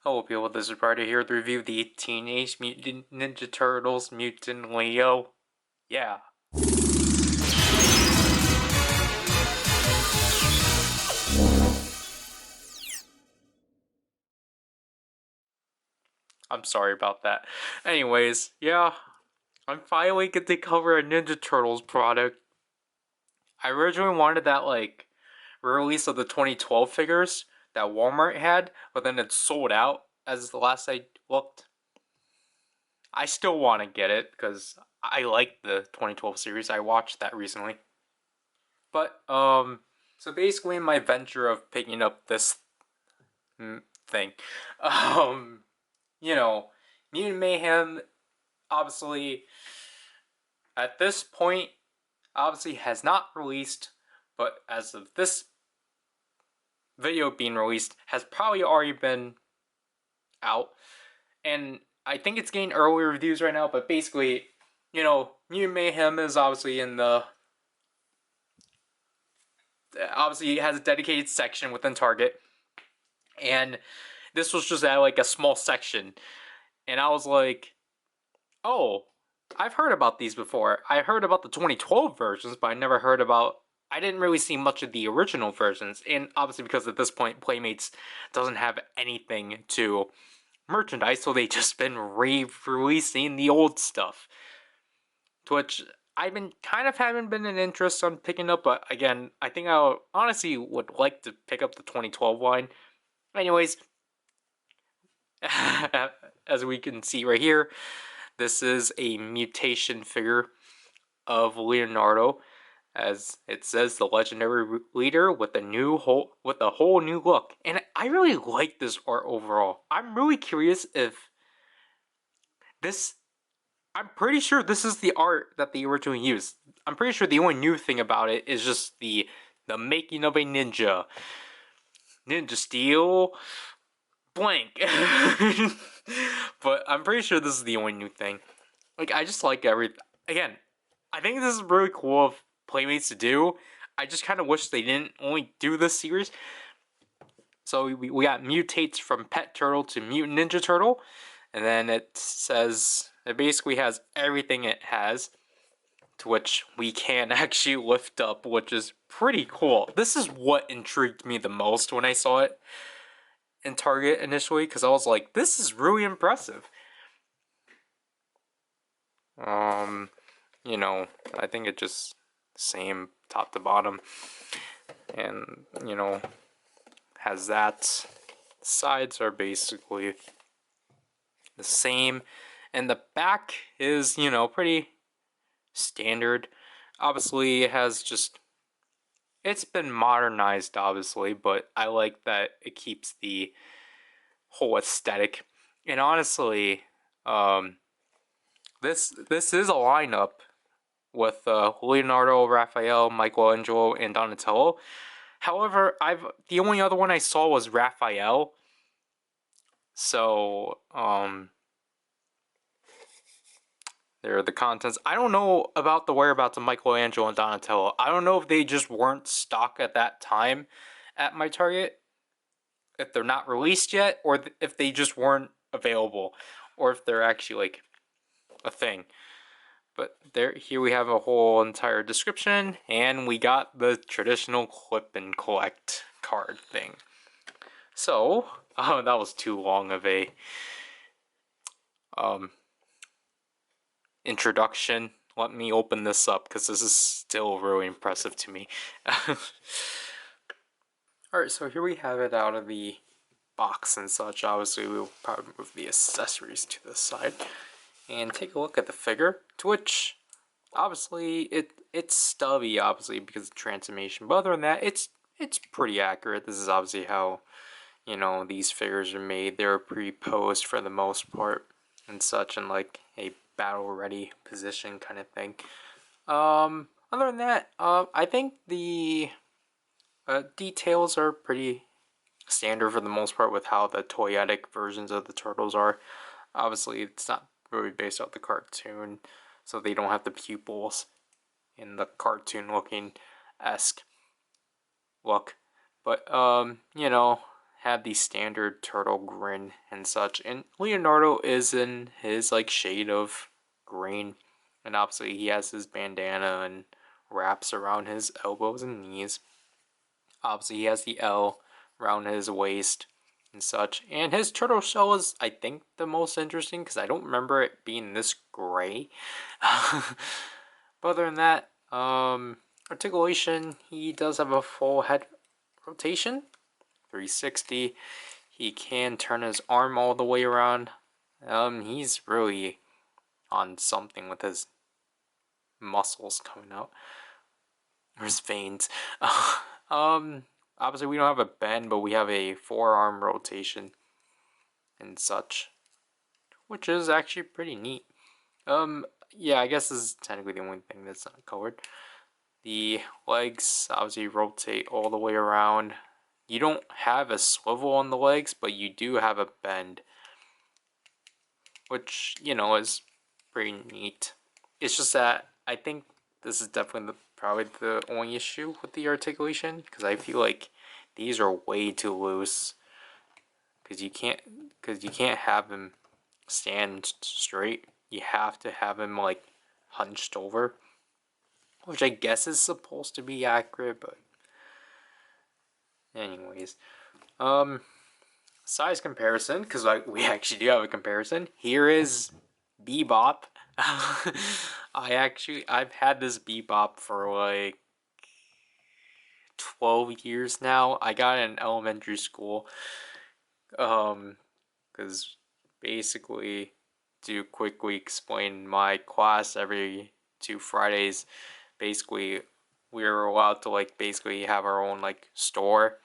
Hello people, this is Ryder here to review the Teenage Mutant Ninja Turtles Mutant Leo. Yeah. I'm sorry about that. Anyways, yeah, I'm finally getting to cover a Ninja Turtles product. I originally wanted that, release of the 2012 figures that Walmart had, but then it sold out as the last I looked. I still want to get it, because I like the 2012 series. I watched that recently. But, so basically my venture of picking up this thing, um, Mutant Mayhem, obviously, at this point, obviously has not released, but as of this video being released, has probably already been out, and I think it's getting early reviews right now, but basically, Mutant Mayhem is obviously obviously it has a dedicated section within Target, and this was just at like a small section, and I was like, oh, I've heard about these before. I heard about the 2012 versions, but I didn't really see much of the original versions, and obviously because at this point Playmates doesn't have anything to merchandise, so they just been re-releasing the old stuff, to which I've been kind of haven't been an interest on picking up, but again, I think I honestly would like to pick up the 2012 line. Anyways, as we can see right here, this is a mutation figure of Leonardo, as it says, the legendary leader with a whole new look. And I really like this art overall. I'm really curious if this. I'm pretty sure this is the art that they originally used. I'm pretty sure the only new thing about it is just the making of a ninja steel blank. But I'm pretty sure this is the only new thing. Like, I just like everything. Again, I think this is really cool of Playmates to do. I just kind of wish they didn't only do this series. So we got mutates from Pet Turtle to Mutant Ninja Turtle. And then it says, it basically has everything it has, to which we can actually lift up, which is pretty cool. This is what intrigued me the most when I saw it in Target initially, because I was like, this is really impressive. I think it just same top to bottom, and has that. Sides are basically the same, and the back is pretty standard. Obviously it has it's been modernized, obviously, but I like that it keeps the whole aesthetic. And honestly, this is a lineup with Leonardo, Raphael, Michelangelo, and Donatello. However, the only other one I saw was Raphael. So, there are the contents. I don't know about the whereabouts of Michelangelo and Donatello. I don't know if they just weren't stock at that time at my Target, if they're not released yet, or if they just weren't available, or if they're actually like a thing. But here we have a whole entire description, and we got the traditional clip and collect card thing. So, oh, that was too long of a introduction. Let me open this up, because this is still really impressive to me. Alright, so here we have it out of the box and such. Obviously, we'll probably move the accessories to the side and take a look at the figure, to which, obviously, it's stubby, obviously, because of transformation. But other than that, it's pretty accurate. This is obviously how, these figures are made. They're pre-posed for the most part and such, in like a battle-ready position kind of thing. Other than that, I think the details are pretty standard for the most part with how the toyetic versions of the turtles are. Obviously, it's not really based off the cartoon, so they don't have the pupils in the cartoon looking esque look. But have the standard turtle grin and such, and Leonardo is in his like shade of green, and obviously he has his bandana and wraps around his elbows and knees. Obviously he has the L around his waist and such, and his turtle shell is, I think, the most interesting because I don't remember it being this gray. But other than that, articulation, he does have a full head rotation, 360. He can turn his arm all the way around. He's really on something with his muscles coming out, or his veins. Obviously we don't have a bend, but we have a forearm rotation and such, which is actually pretty neat. Yeah, I guess this is technically the only thing that's not covered. The legs obviously rotate all the way around. You don't have a swivel on the legs, but you do have a bend, which, you know, is pretty neat. It's just that I think this is definitely probably the only issue with the articulation, because I feel like these are way too loose. Because you can't have him stand straight. You have to have him like hunched over, which I guess is supposed to be accurate, but anyways, size comparison, because we actually do have a comparison. Here is Bebop. I've had this Bebop for like 12 years now. I got it in elementary school. Because basically, to quickly explain my class every 2 Fridays, basically we were allowed to like basically have our own like store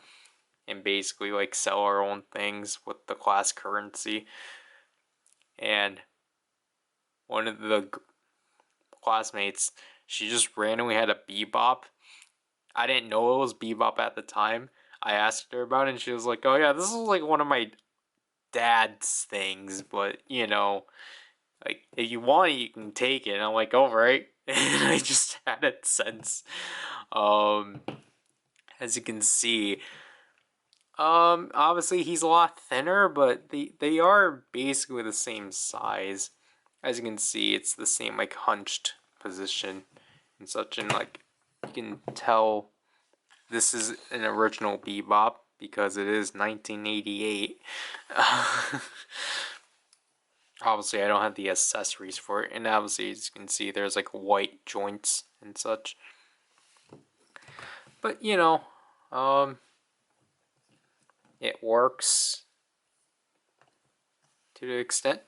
and basically like sell our own things with the class currency. And one of the classmates, she just randomly had a Bebop. I didn't know it was Bebop at the time. I asked her about it and she was like, oh yeah, this is like one of my dad's things, but you know, like if you want it you can take it. And I'm like, alright. And I just had it since. As you can see, obviously he's a lot thinner, but they are basically the same size. As you can see, it's the same like hunched position and such, and like you can tell this is an original Bebop because it is 1988. Obviously I don't have the accessories for it, and obviously as you can see there's like white joints and such. But you know, it works to the extent.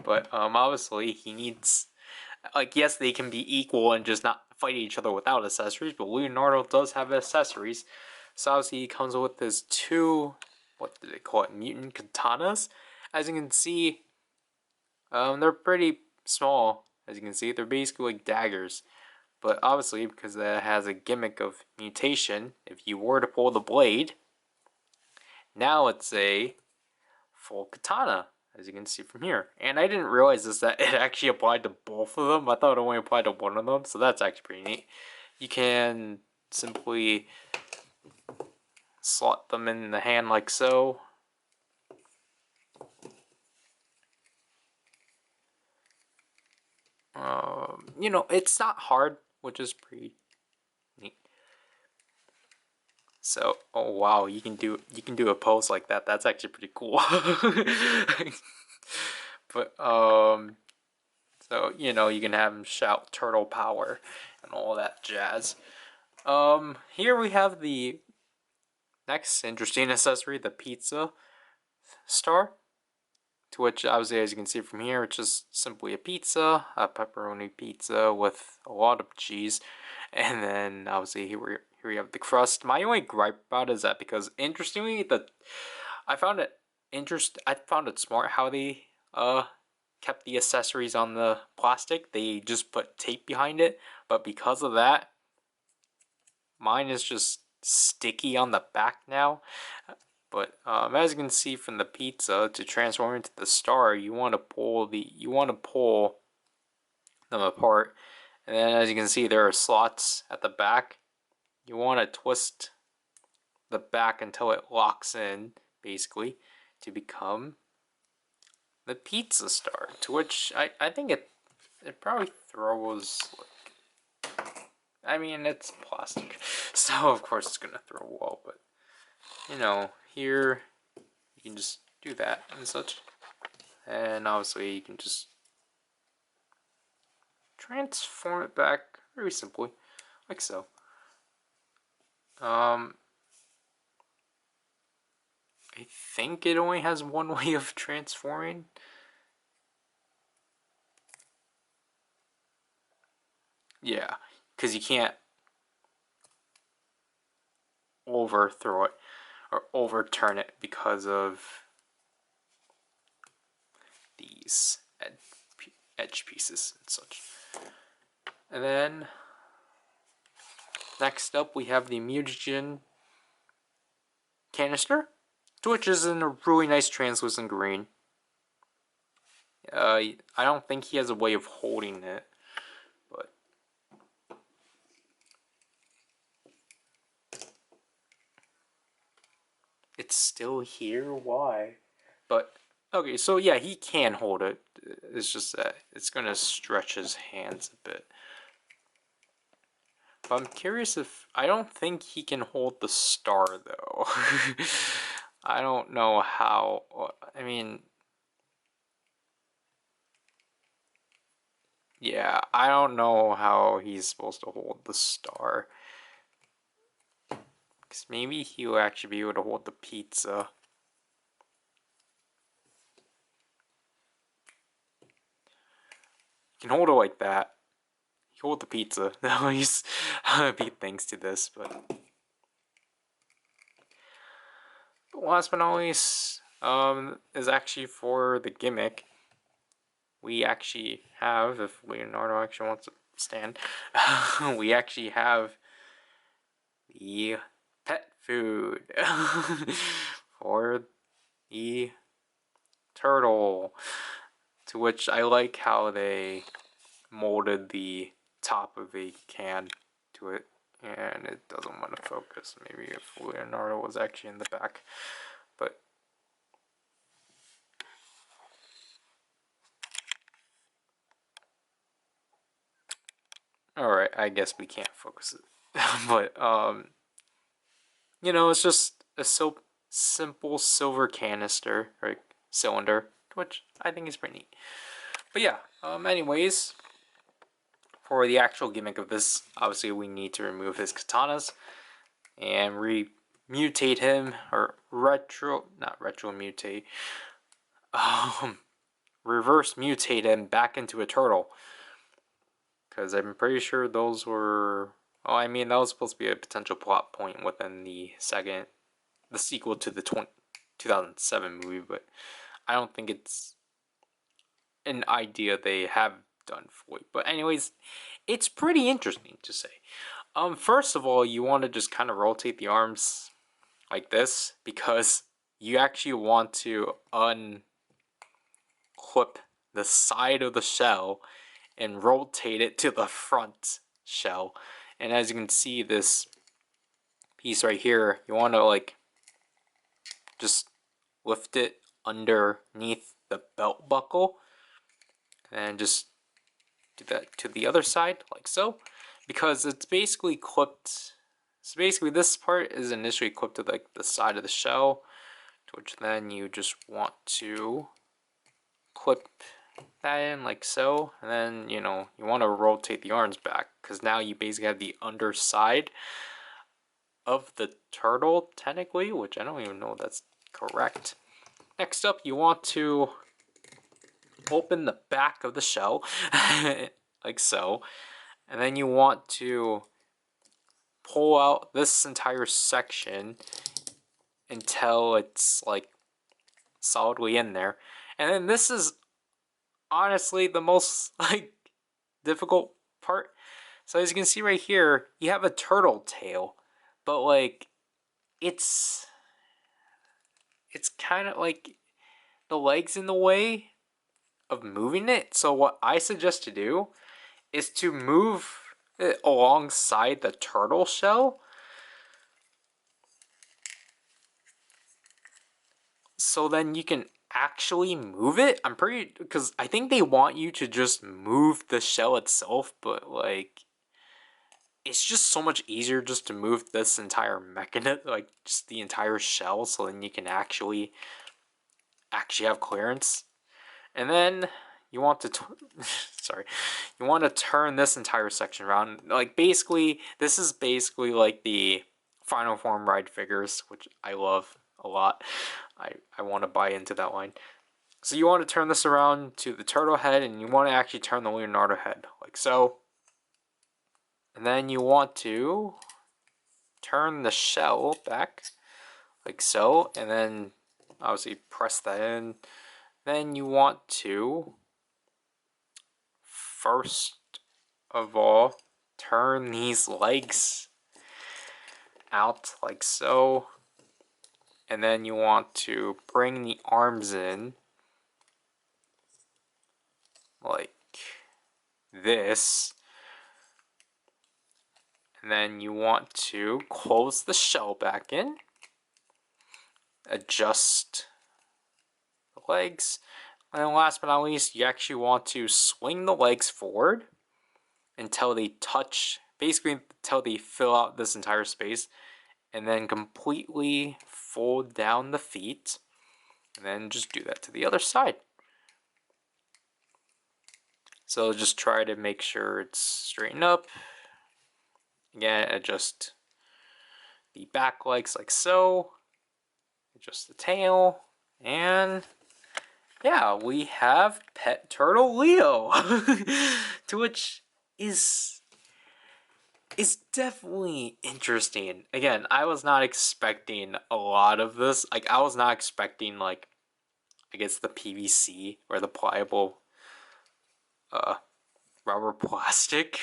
But obviously he needs, like, yes, they can be equal and just not fight each other without accessories, but Leonardo does have accessories. So obviously he comes with his two, what do they call it, mutant katanas. As you can see, they're pretty small. As you can see, they're basically like daggers. But obviously, because that has a gimmick of mutation, if you were to pull the blade, now it's a full katana, as you can see from here. And I didn't realize this, that it actually applied to both of them. I thought it only applied to one of them, so that's actually pretty neat. You can simply slot them in the hand like so. You know, it's not hard, which is pretty neat. So, oh wow, you can do a pose like that. That's actually pretty cool. But so you know, you can have him shout turtle power and all that jazz. Here we have the next interesting accessory, the pizza star. To which, obviously, as you can see from here, it's just simply a pizza, a pepperoni pizza with a lot of cheese. And then, obviously, here we have the crust. My only gripe about it is that because, interestingly, I found it smart how they kept the accessories on the plastic. They just put tape behind it. But because of that, mine is just sticky on the back now. But as you can see from the pizza, to transform into the star, you want to pull them apart, and then as you can see, there are slots at the back. You want to twist the back until it locks in, basically, to become the pizza star. To which I think it probably throws, like, I mean, it's plastic, so of course it's gonna throw a wall, but you know, here you can just do that and such, and obviously you can just transform it back very simply, like so. I think it only has one way of transforming. Yeah, because you can't overthrow it or overturn it because of these edge pieces and such. And then next up we have the Mutatin canister, which is in a really nice translucent green. I don't think he has a way of holding it, but it's still here. Why? But okay, so yeah, he can hold it. It's just that it's gonna stretch his hands a bit. But I'm curious if I don't think he can hold the star though. I don't know how. I mean, yeah, I don't know how he's supposed to hold the star. Because maybe he'll actually be able to hold the pizza. He can hold it like that. He can hold the pizza. He's big thanks to this, but last but not least, is actually for the gimmick. We actually have, if Leonardo actually wants to stand, we actually have the pet food for the turtle. To which I like how they molded the top of a can to it, and it doesn't want to focus. Maybe if Leonardo was actually in the back, but alright, I guess we can't focus it. But you know, it's just a simple silver canister or cylinder, which I think is pretty neat. But yeah, anyways, for the actual gimmick of this, obviously we need to remove his katanas and mutate him, or not retro mutate, reverse mutate him back into a turtle. Because I'm pretty sure those were, well, I mean, that was supposed to be a potential plot point within the sequel to the 2007 movie, but I don't think it's an idea they have done fully. But anyways, it's pretty interesting to say. First of all, you want to just kind of rotate the arms like this, because you actually want to unclip the side of the shell and rotate it to the front shell. And as you can see, this piece right here, you want to like just lift it underneath the belt buckle and just do that to the other side like so, because it's basically clipped. So basically this part is initially clipped to like the side of the shell, to which then you just want to clip that in like so, and then you know you want to rotate the arms back, because now you basically have the underside of the turtle technically, which I don't even know if that's correct. Next up, you want to open the back of the shell like so, and then you want to pull out this entire section until it's like solidly in there. And then this is honestly the most like difficult part. So as you can see right here, you have a turtle tail, but like it's kind of like the legs in the way of moving it. So what I suggest to do is to move it alongside the turtle shell, so then you can actually move it. Because I think they want you to just move the shell itself, but like it's just so much easier just to move this entire mechanism, like just the entire shell, so then you can actually have clearance. And then you want to sorry, you want to turn this entire section around. Like basically, this is basically like the final form ride figures, which I love a lot. I want to buy into that line. So you want to turn this around to the turtle head, and you want to actually turn the Leonardo head, like so. And then you want to turn the shell back, like so, and then obviously press that in. Then you want to, first of all, turn these legs out like so. And then you want to bring the arms in like this. And then you want to close the shell back in. Adjust the legs. And then last but not least, you actually want to swing the legs forward until they touch, basically until they fill out this entire space. And then completely fold down the feet. And then just do that to the other side. So just try to make sure it's straightened up. Again, adjust the back legs like so. Adjust the tail. And yeah, we have Pet Turtle Leo. To which is definitely interesting. Again, I was not expecting a lot of this. Like, I was not expecting, like, I guess the PVC or the pliable rubber plastic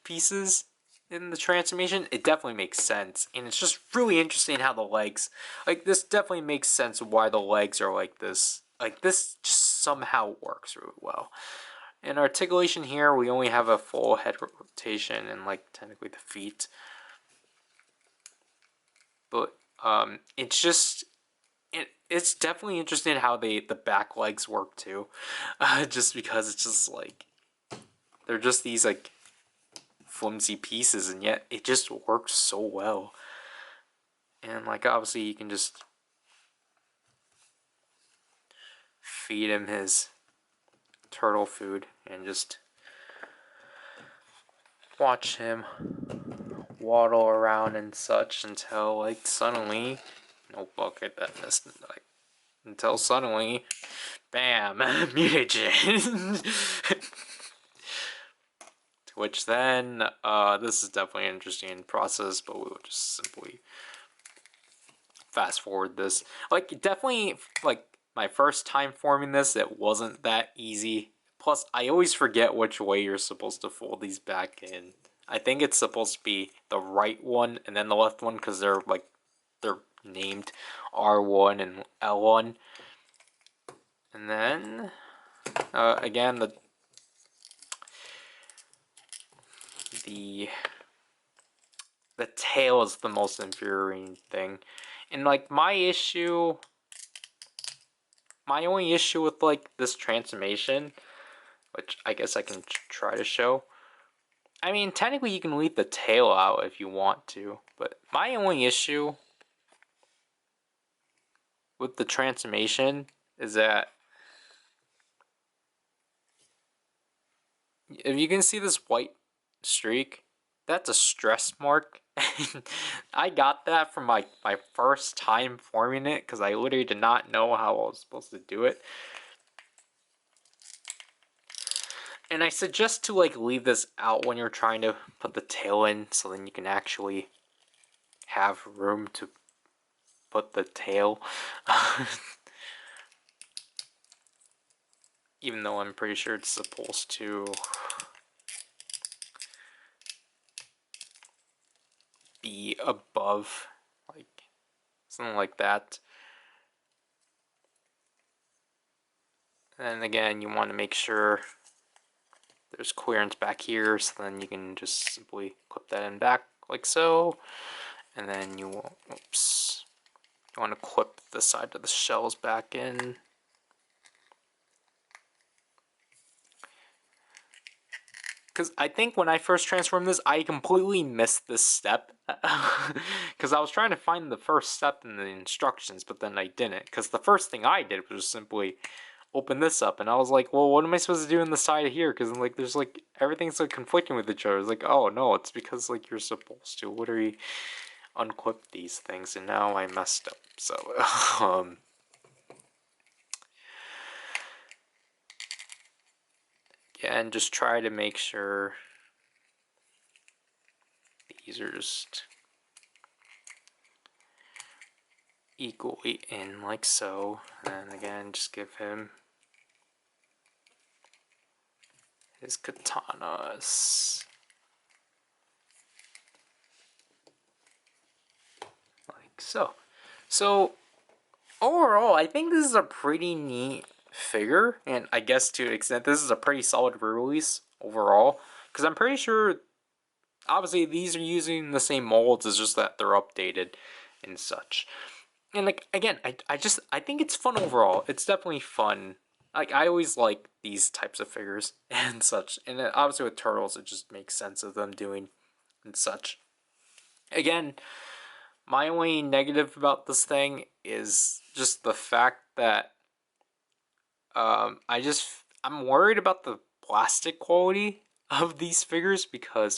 pieces in the transformation. It definitely makes sense, and it's just really interesting how the legs, like, this definitely makes sense why the legs are like this. Like, this just somehow works really well. In articulation here, we only have a full head rotation and, like, technically the feet. But it's just, it's definitely interesting how the back legs work too. Just because it's just like, they're just these like flimsy pieces, and yet it just works so well. And like obviously you can just feed him his turtle food and just watch him waddle around and such until like suddenly, no bucket that missed, like until suddenly, bam, mutagen. To which then, this is definitely an interesting process, but we will just simply fast forward this. Like, definitely, like, my first time forming this, it wasn't that easy. Plus, I always forget which way you're supposed to fold these back in. I think it's supposed to be the right one and then the left one, because they're, like, they're named R1 and L1. And then, again, the tail is the most infuriating thing. And like my only issue with like this transformation, which I guess I can try to show. I mean, technically you can leave the tail out if you want to, but my only issue with the transformation is that if you can see this white streak, that's a stress mark. I got that from my first time forming it because I literally did not know how I was supposed to do it. And I suggest to like leave this out when you're trying to put the tail in, so then you can actually have room to put the tail. Even though I'm pretty sure it's supposed to be above, like something like that. And again, you want to make sure there's clearance back here, so then you can just simply clip that in back like so. And then you will, oops. I want to clip the side of the shells back in. Because I think when I first transformed this, I completely missed this step. Because I was trying to find the first step in the instructions, but then I didn't. Because the first thing I did was simply open this up, and I was like, well, what am I supposed to do in the side here? Because like, there's like, everything's like conflicting with each other. It's like, oh no, it's because like you're supposed to literally unclip these things, and now I messed up. So, and just try to make sure these are just equally in like so. And again, just give him his katanas. Like so. So, overall, I think this is a pretty neat figure. And I guess to an extent, this is a pretty solid re-release overall. Because I'm pretty sure, obviously, these are using the same molds, it's just that they're updated and such. And like, again, I think it's fun overall. It's definitely fun. Like, I always like these types of figures and such. And then obviously with Turtles, it just makes sense of them doing and such. Again, my only negative about this thing is just the fact that I'm worried about the plastic quality of these figures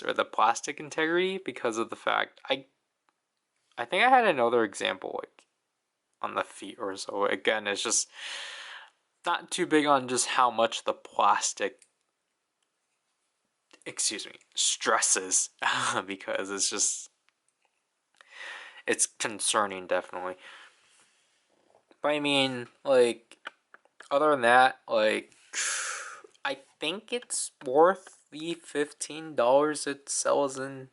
or the plastic integrity, because of the fact I think I had another example like on the feet or so. Again, it's just not too big on just how much the plastic, stresses because it's concerning, definitely. But I mean, like, other than that, like, I think it's worth the $15 it sells in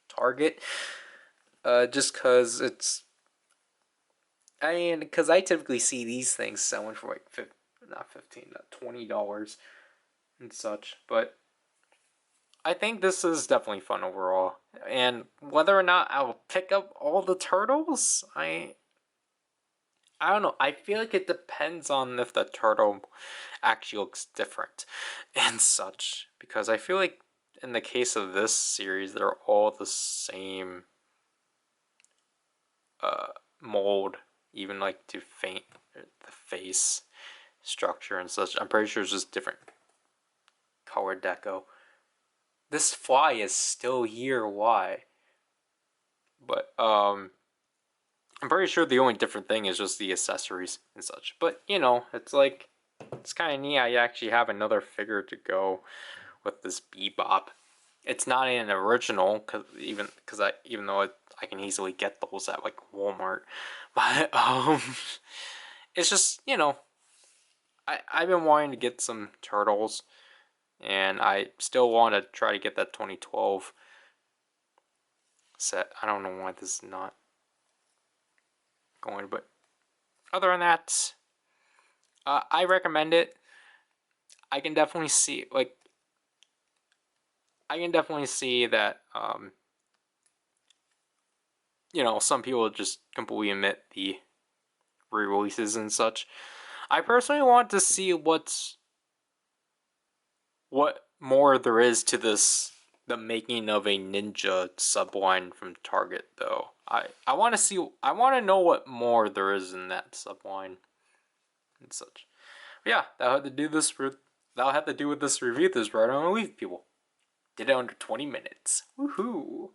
Target. Just cause because I typically see these things selling for like not $20 and such. But I think this is definitely fun overall. And whether or not I'll pick up all the turtles, I don't know. I feel like it depends on if the turtle actually looks different and such. Because I feel like in the case of this series, they're all the same mold, even like to faint the face structure and such. I'm pretty sure it's just different color deco. This fly is still here. Why? But I'm pretty sure the only different thing is just the accessories and such. But you know, it's like, it's kind of neat. I actually have another figure to go with this Bebop. It's not an original, even though I can easily get those at like Walmart, but it's just, you know, I've been wanting to get some turtles, and I still want to try to get that 2012 set. I don't know why this is not going, but other than that, I recommend it. I can definitely see that you know, some people just completely omit the re-releases and such. I personally want to see what more there is to the making of a ninja subline from Target, though. I want to know what more there is in that subline and such. But yeah, that'll have to do with this review. This right on leave, people. Did it under 20 minutes. Woohoo!